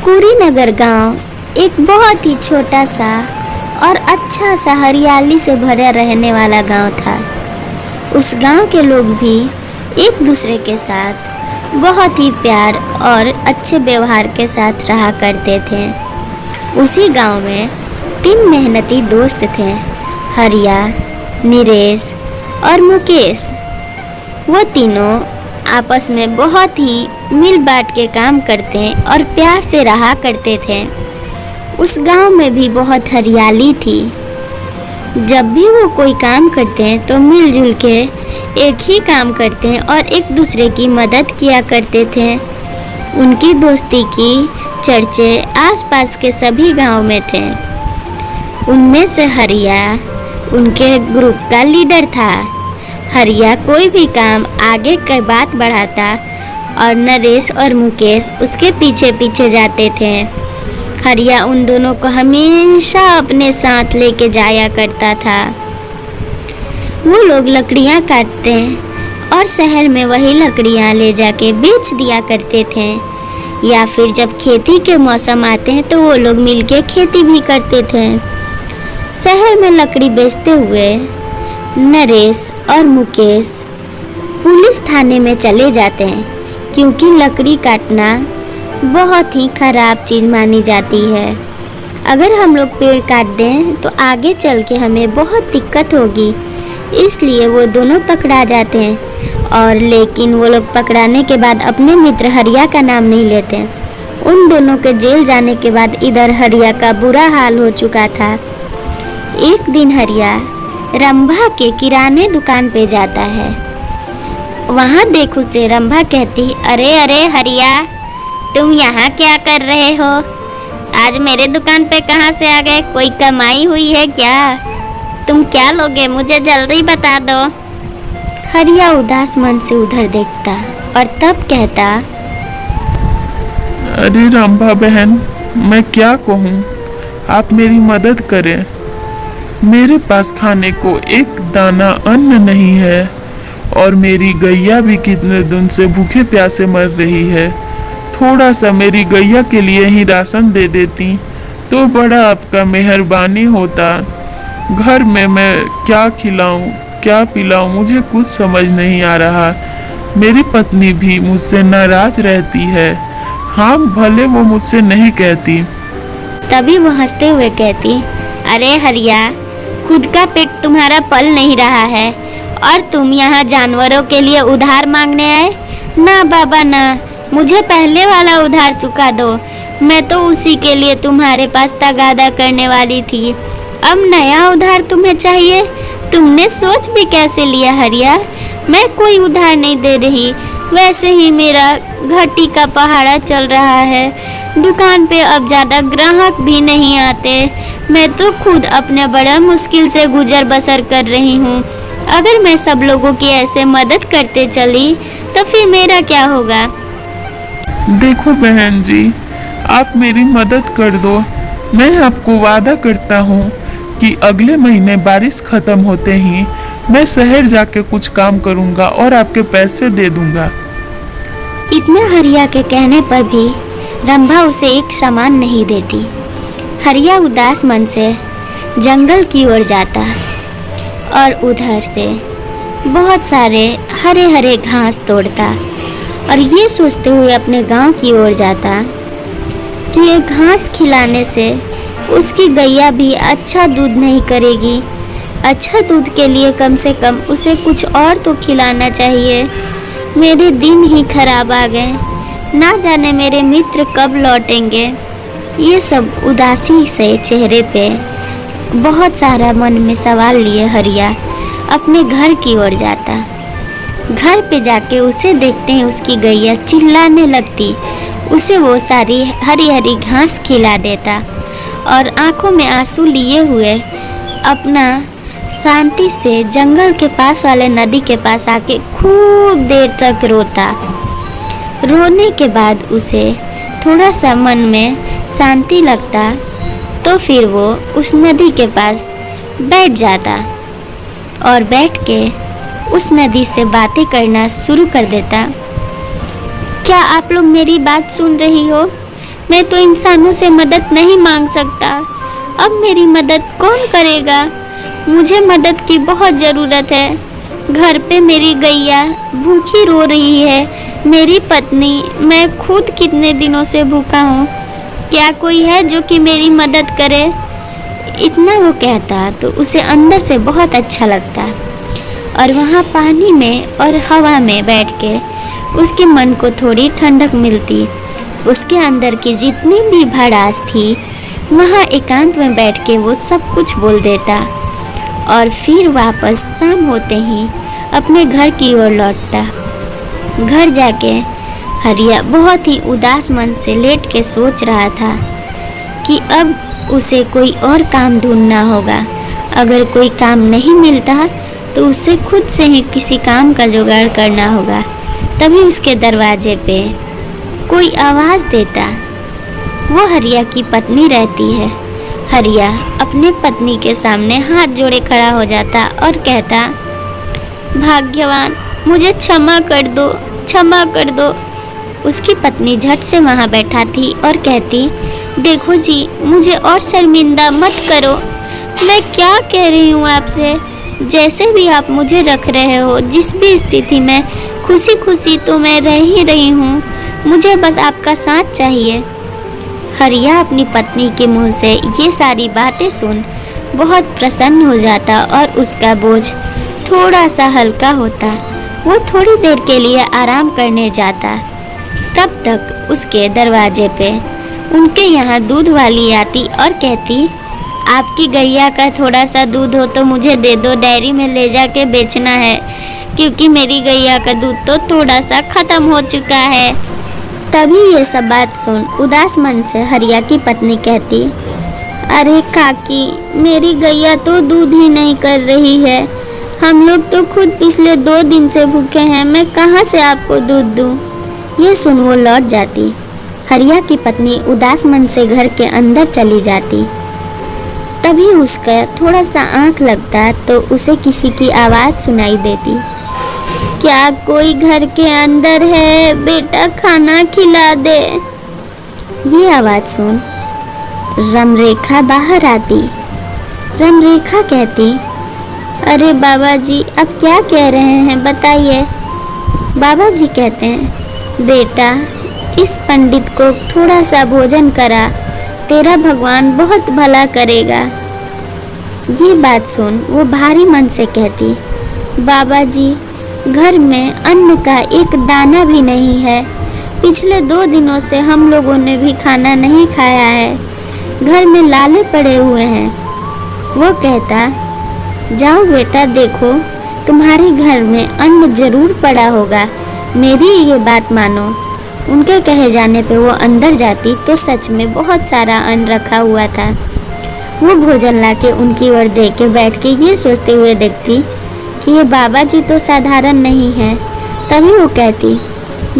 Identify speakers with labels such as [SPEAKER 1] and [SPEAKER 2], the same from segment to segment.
[SPEAKER 1] कुरीनगर गांव एक बहुत ही छोटा सा और अच्छा सा हरियाली से भरा रहने वाला गांव था। उस गांव के लोग भी एक दूसरे के साथ बहुत ही प्यार और अच्छे व्यवहार के साथ रहा करते थे। उसी गांव में 3 मेहनती दोस्त थे, हरिया, नरेश और मुकेश। वो तीनों आपस में बहुत ही मिल बांट के काम करते और प्यार से रहा करते थे। उस गांव में भी बहुत हरियाली थी। जब भी वो कोई काम करते हैं तो मिलजुल के एक ही काम करते हैं और एक दूसरे की मदद किया करते थे। उनकी दोस्ती की चर्चे आसपास के सभी गांव में थे। उनमें से हरिया उनके ग्रुप का लीडर था। हरिया कोई भी काम आगे की बात बढ़ाता और नरेश और मुकेश उसके पीछे पीछे जाते थे। हरिया उन दोनों को हमेशा अपने साथ लेके जाया करता था। वो लोग लकड़ियाँ काटते और शहर में वही लकड़ियाँ ले जाके बेच दिया करते थे, या फिर जब खेती के मौसम आते हैं तो वो लोग मिलके खेती भी करते थे। शहर में लकड़ी बेचते हुए नरेश और मुकेश पुलिस थाने में चले जाते हैं, क्योंकि लकड़ी काटना बहुत ही खराब चीज़ मानी जाती है। अगर हम लोग पेड़ काट दें तो आगे चल के हमें बहुत दिक्कत होगी, इसलिए वो दोनों पकड़ा जाते हैं। और लेकिन वो लोग पकड़ाने के बाद अपने मित्र हरिया का नाम नहीं लेते। उन दोनों के जेल जाने के बाद इधर हरिया का बुरा हाल हो चुका था। एक दिन हरिया रंभा के किराने दुकान पे जाता है। वहाँ देख उसे रंभा कहती, अरे अरे हरिया, तुम यहाँ क्या कर रहे हो? आज मेरे दुकान पे कहाँ से आ गए? कोई कमाई हुई है क्या? तुम क्या लोगे? मुझे जल्दी बता दो। हरिया उदास मन से उधर देखता और तब कहता,
[SPEAKER 2] अरे रंभा बहन, मैं क्या कहूँ, आप मेरी मदद करें। मेरे पास खाने को एक दाना अन्न नहीं है और मेरी गैया भी कितने दिन से भूखे प्यासे मर रही है। थोड़ा सा मेरी गैया के लिए ही राशन दे देती तो बड़ा आपका मेहरबानी होता। घर में मैं क्या खिलाऊं, क्या पिलाऊं, मुझे कुछ समझ नहीं आ रहा। मेरी पत्नी भी मुझसे नाराज रहती है। हाँ, भले वो मुझसे नहीं कहती।
[SPEAKER 1] तभी वो हंसते हुए कहती, अरे हरिया, खुद का पेट तुम्हारा पल नहीं रहा है और तुम यहाँ जानवरों के लिए उधार मांगने आए? ना बाबा ना, मुझे पहले वाला उधार चुका दो। मैं तो उसी के लिए तुम्हारे पास तगादा करने वाली थी। अब नया उधार तुम्हें चाहिए? तुमने सोच भी कैसे लिया हरिया? मैं कोई उधार नहीं दे रही। वैसे ही मेरा घटी का पहाड़ा चल रहा है। दुकान पे अब ज़्यादा ग्राहक भी नहीं आते। मैं तो खुद अपने बड़ा मुश्किल से गुजर बसर कर रही हूँ। अगर मैं सब लोगों की ऐसे मदद करते चली तो फिर मेरा क्या होगा?
[SPEAKER 2] देखो बहन जी, आप मेरी मदद कर दो। मैं आपको वादा करता हूँ कि अगले महीने बारिश खत्म होते ही मैं शहर जाके कुछ काम करूँगा और आपके पैसे दे दूँगा।
[SPEAKER 1] इतना हरिया के कहने पर भी रंभा उसे एक सामान नहीं देती। हरिया उदास मन से जंगल की ओर जाता और उधर से बहुत सारे हरे हरे घास तोड़ता और ये सोचते हुए अपने गांव की ओर जाता कि ये घास खिलाने से उसकी गैया भी अच्छा दूध नहीं करेगी। अच्छा दूध के लिए कम से कम उसे कुछ और तो खिलाना चाहिए। मेरे दिन ही खराब आ गए, ना जाने मेरे मित्र कब लौटेंगे। ये सब उदासी से चेहरे पे बहुत सारा मन में सवाल लिए हरिया अपने घर की ओर जाता। घर पे जाके उसे देखते हैं उसकी गैया चिल्लाने लगती। उसे वो सारी हरी हरी घास खिला देता और आंखों में आंसू लिए हुए अपना शांति से जंगल के पास वाले नदी के पास आके खूब देर तक रोता। रोने के बाद उसे थोड़ा सा मन में शांति लगता तो फिर वो उस नदी के पास बैठ जाता और बैठ के उस नदी से बातें करना शुरू कर देता। क्या आप लोग मेरी बात सुन रही हो? मैं तो इंसानों से मदद नहीं मांग सकता। अब मेरी मदद कौन करेगा? मुझे मदद की बहुत ज़रूरत है। घर पे मेरी गैया भूखी रो रही है, मेरी पत्नी, मैं खुद कितने दिनों से भूखा हूँ। क्या कोई है जो कि मेरी मदद करे? इतना वो कहता तो उसे अंदर से बहुत अच्छा लगता और वहाँ पानी में और हवा में बैठ के उसके मन को थोड़ी ठंडक मिलती। उसके अंदर की जितनी भी भड़ास थी वहाँ एकांत में बैठ के वो सब कुछ बोल देता और फिर वापस शाम होते ही अपने घर की ओर लौटता। घर जाके हरिया बहुत ही उदास मन से लेट के सोच रहा था कि अब उसे कोई और काम ढूंढना होगा। अगर कोई काम नहीं मिलता तो उसे खुद से ही किसी काम का जुगाड़ करना होगा। तभी उसके दरवाजे पे कोई आवाज़ देता। वो हरिया की पत्नी रहती है। हरिया अपने पत्नी के सामने हाथ जोड़े खड़ा हो जाता और कहता, भाग्यवान, मुझे क्षमा कर दो, क्षमा कर दो। उसकी पत्नी झट से वहाँ बैठा थी और कहती, देखो जी, मुझे और शर्मिंदा मत करो। मैं क्या कह रही हूँ आपसे? जैसे भी आप मुझे रख रहे हो, जिस भी स्थिति में, खुशी खुशी तो मैं रह ही रही हूँ। मुझे बस आपका साथ चाहिए। हरिया अपनी पत्नी के मुंह से ये सारी बातें सुन बहुत प्रसन्न हो जाता और उसका बोझ थोड़ा सा हल्का होता। वो थोड़ी देर के लिए आराम करने जाता। तब तक उसके दरवाजे पे उनके यहाँ दूध वाली आती और कहती, आपकी गैया का थोड़ा सा दूध हो तो मुझे दे दो, डेयरी में ले जाके बेचना है, क्योंकि मेरी गैया का दूध तो थोड़ा सा ख़त्म हो चुका है। तभी ये सब बात सुन उदास मन से हरिया की पत्नी कहती, अरे काकी, मेरी गैया तो दूध ही नहीं कर रही है। हम लोग तो खुद पिछले 2 दिन से भूखे हैं, मैं कहाँ से आपको दूध दूँ? ये सुन वो लौट जाती। हरिया की पत्नी उदास मन से घर के अंदर चली जाती। तभी उसका थोड़ा सा आँख लगता तो उसे किसी की आवाज़ सुनाई देती, क्या कोई घर के अंदर है? बेटा खाना खिला दे। ये आवाज़ सुन रमरेखा बाहर आती। रमरेखा कहती, अरे बाबा जी, अब क्या कह रहे हैं बताइए। बाबा जी कहते हैं, बेटा, इस पंडित को थोड़ा सा भोजन करा, तेरा भगवान बहुत भला करेगा। ये बात सुन वो भारी मन से कहती, बाबा जी, घर में अन्न का एक दाना भी नहीं है। पिछले 2 दिनों से हम लोगों ने भी खाना नहीं खाया है। घर में लाले पड़े हुए हैं। वो कहता, जाओ बेटा, देखो तुम्हारे घर में अन्न जरूर पड़ा होगा, मेरी ये बात मानो। उनके कहे जाने पे वो अंदर जाती तो सच में बहुत सारा अन्न रखा हुआ था। वो भोजन लाके उनकी ओर देख के बैठ के ये सोचते हुए देखती कि ये बाबा जी तो साधारण नहीं है। तभी वो कहती,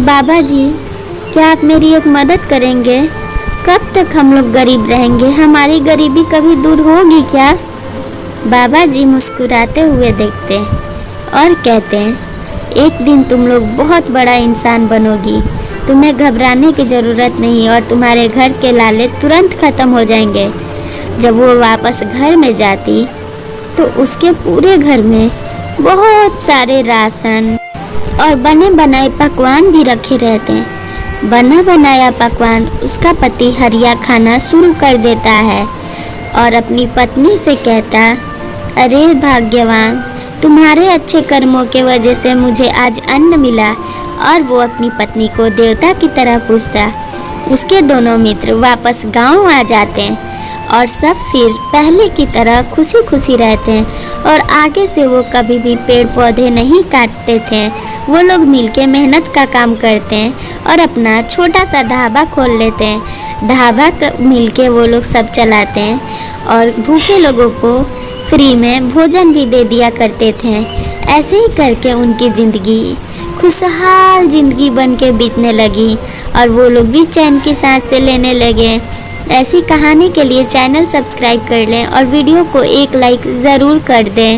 [SPEAKER 1] बाबा जी, क्या आप मेरी एक मदद करेंगे? कब तक हम लोग गरीब रहेंगे? हमारी गरीबी कभी दूर होगी क्या? बाबा जी मुस्कुराते हुए देखते और कहते हैं, एक दिन तुम लोग बहुत बड़ा इंसान बनोगी। तुम्हें घबराने की ज़रूरत नहीं और तुम्हारे घर के लाले तुरंत ख़त्म हो जाएंगे। जब वो वापस घर में जाती तो उसके पूरे घर में बहुत सारे राशन और बने बनाए पकवान भी रखे रहते हैं। बना बनाया पकवान उसका पति हरिया खाना शुरू कर देता है और अपनी पत्नी से कहता, अरे भाग्यवान, तुम्हारे अच्छे कर्मों के वजह से मुझे आज अन्न मिला। और वो अपनी पत्नी को देवता की तरह पूजता। उसके दोनों मित्र वापस गांव आ जाते हैं और सब फिर पहले की तरह खुशी खुशी रहते हैं और आगे से वो कभी भी पेड़ पौधे नहीं काटते थे। वो लोग मिलके मेहनत का काम करते हैं और अपना छोटा सा ढाबा खोल लेते हैं। ढाबा मिलके वो लोग सब चलाते हैं और भूखे लोगों को फ्री में भोजन भी दे दिया करते थे। ऐसे ही करके उनकी ज़िंदगी खुशहाल ज़िंदगी बन के बीतने लगी और वो लोग भी चैन की सांसें लेने लगे। ऐसी कहानी के लिए चैनल सब्सक्राइब कर लें और वीडियो को एक लाइक ज़रूर कर दें।